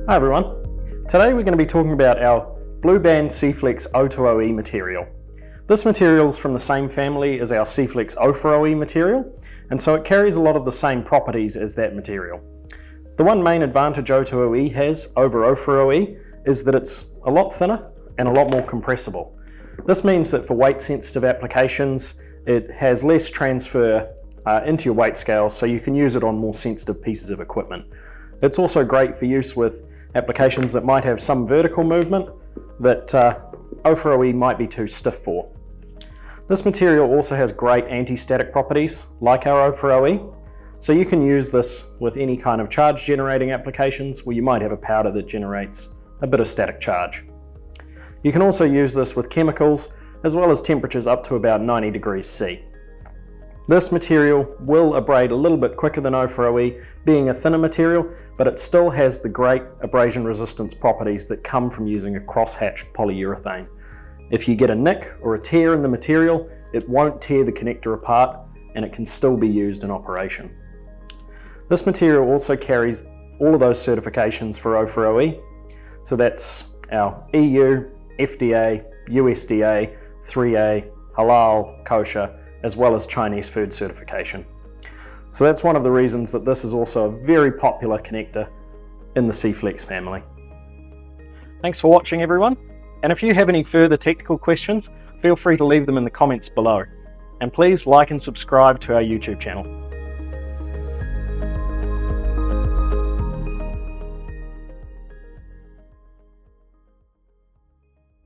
Hi everyone. Today we're going to be talking about our blue band Seeflex 020E material. This material is from the same family as our Seeflex 040E material, and so it carries a lot of the same properties as that material. The one main advantage 020E has over 040E is that it's a lot thinner and a lot more compressible. This means that for weight sensitive applications it has less transfer into your weight scales, so you can use it on more sensitive pieces of equipment. It's also great for use with applications that might have some vertical movement that 040E might be too stiff for. This material also has great anti-static properties like our 040E, so you can use this with any kind of charge generating applications where you might have a powder that generates a bit of static charge. You can also use this with chemicals as well as temperatures up to about 90 degrees C. This material will abrade a little bit quicker than 040E, being a thinner material, but it still has the great abrasion resistance properties that come from using a cross-hatched polyurethane. If you get a nick or a tear in the material, it won't tear the connector apart and it can still be used in operation. This material also carries all of those certifications for 040E, so that's our EU, FDA, USDA, 3A, Halal, Kosher, as well as Chinese food certification. So that's one of the reasons that this is also a very popular connector in the Seeflex family. Thanks for watching everyone, and if you have any further technical questions, feel free to leave them in the comments below. And please like and subscribe to our YouTube channel.